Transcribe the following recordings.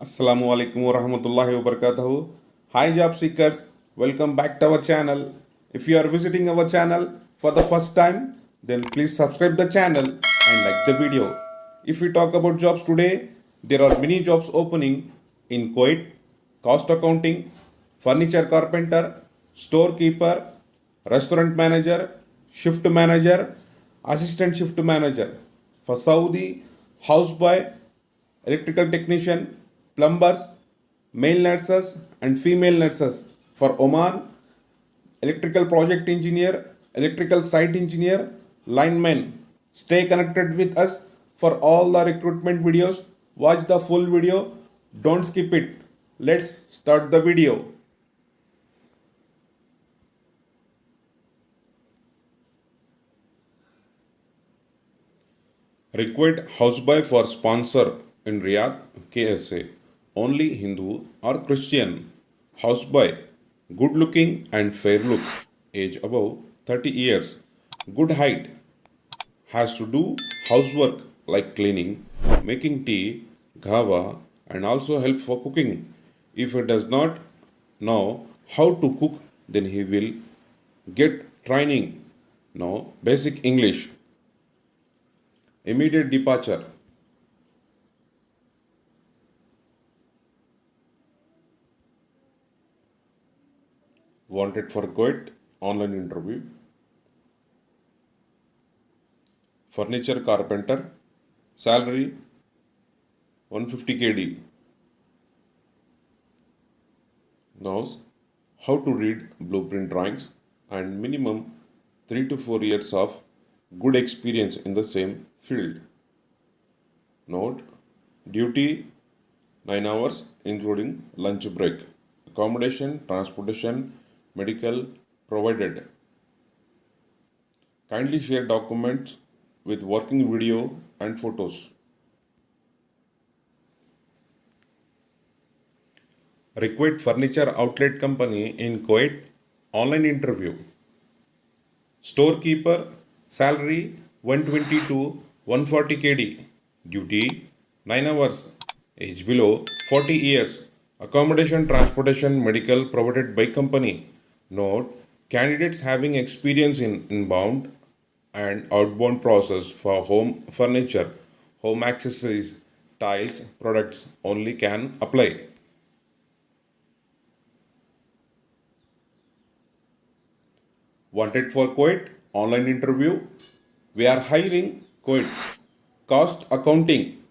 Assalamu alaikum wa rahmatullahi wa barakatuhu. Hi job seekers, welcome back to our channel. If you are visiting our channel for the first time, then please subscribe the channel and like the video. If we talk about jobs today, there are many jobs opening in Kuwait, cost accounting, furniture carpenter, storekeeper, restaurant manager, shift manager, assistant shift manager. For Saudi, houseboy, electrical technician, plumbers, male nurses and female nurses. For Oman, electrical project engineer, electrical site engineer, lineman. Stay connected with us for all the recruitment videos. Watch the full video. Don't skip it. Let's start the video. Required houseboy for sponsor in Riyadh, KSA. Only Hindu or Christian. Houseboy. Good looking and fair look. Age above 30 years. Good height. Has to do housework like cleaning, making tea, ghawa, and also help for cooking. If he does not know how to cook, then he will get training. No, basic English. Immediate departure. Wanted for Kuwait. Online interview. Furniture carpenter. Salary 150 KD. Knows how to read blueprint drawings and minimum 3 to 4 years of good experience in the same field. Note, duty 9 hours including lunch break. Accommodation, transportation, medical provided. Kindly share documents with working video and photos. Required furniture outlet company in Kuwait. Online interview. Storekeeper. Salary 120 to 140 KD. Duty 9 hours. Age below 40 years. Accommodation, transportation, medical provided by company. Note, candidates having experience in inbound and outbound process for home furniture, home accessories, tiles, products only can apply. Wanted for Kuwait. Online interview. We are hiring Kuwait. Cost accounting.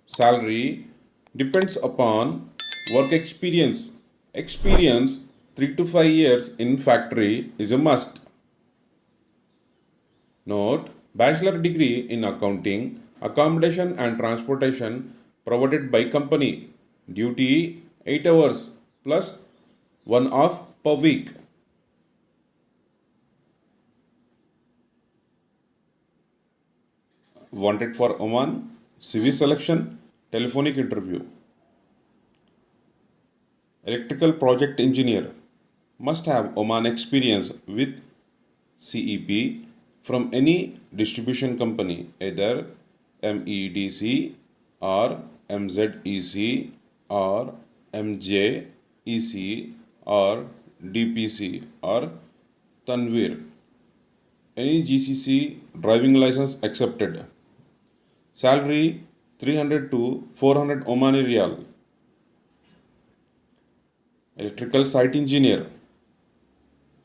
Salary depends upon work experience. Experience 3 to 5 years in factory is a must. Note, bachelor degree in accounting, accommodation and transportation provided by company. Duty 8 hours plus 1 off per week. Wanted for Oman, CV selection, telephonic interview. Electrical project engineer must have Oman experience with CEP from any distribution company, either MEDC or MZEC or MJEC or DPC or Tanvir. Any GCC driving license accepted. Salary 300 to 400 Omani Riyal. Electrical site engineer.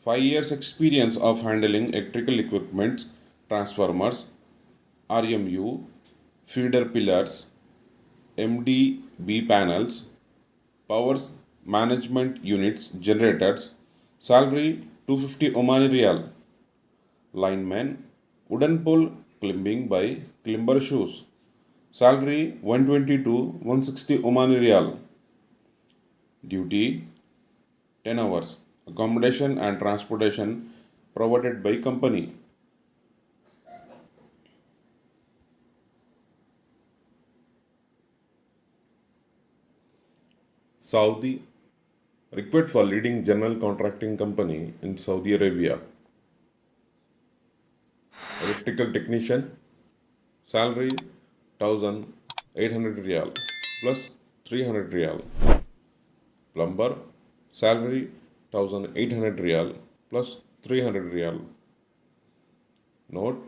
5 years experience of handling electrical equipment, transformers, RMU, feeder pillars, MDB panels, power management units, generators. Salary 250 Omani Riyal. Lineman, wooden pole climbing by Climber shoes. Salary 120 to 160 Omani Riyal. Duty 10 hours. Accommodation and transportation provided by company. Saudi. Required for leading general contracting company in Saudi Arabia. Electrical technician. Salary 1800 Riyal plus 300 Riyal. Plumber, salary 1800 Riyal plus 300 Riyal. Note: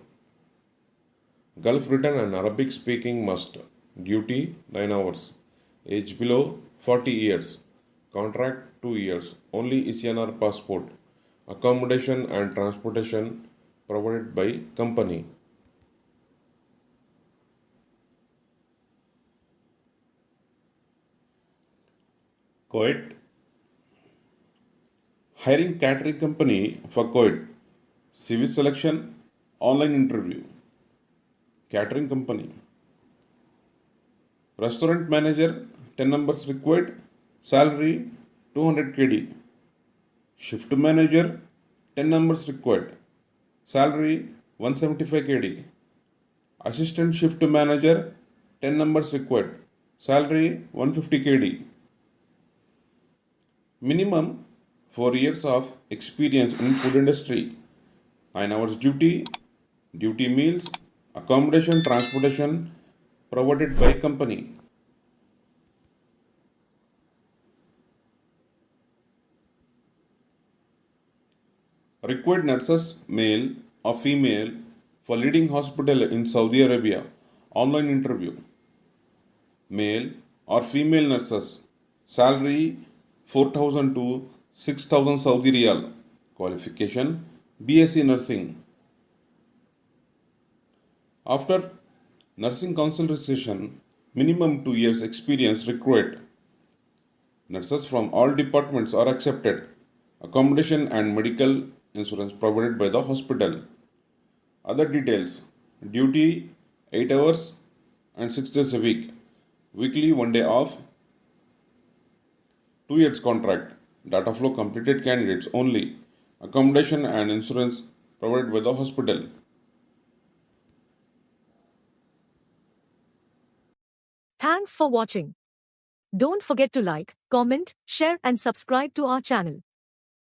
Gulf written and Arabic speaking must. Duty 9 hours. Age below 40 years. Contract 2 years. Only ISNR passport. Accommodation and transportation provided by company. Kuwait. Hiring catering company for Kuwait. Civil selection. Online interview. Catering company. Restaurant manager 10 numbers required. Salary 200 KD. Shift manager 10 numbers required. Salary 175 KD. Assistant shift manager 10 numbers required. Salary 150 KD. Minimum 4 years of experience in food industry. 9 hours duty, duty meals, accommodation, transportation provided by company. Required nurses, male or female, for leading hospital in Saudi Arabia. Online interview. Male or female nurses. Salary 4,000 to 6,000 Saudi Riyal. Qualification BSc Nursing. After nursing consultation, minimum 2 years experience required. Nurses from all departments are accepted. Accommodation and medical insurance provided by the hospital. Other details: duty 8 hours and 6 days a week. Weekly 1 day off. 2 years contract. Data flow completed candidates only. Accommodation and insurance provided by the hospital. Thanks for watching. Don't forget to like, comment, share and subscribe to our channel.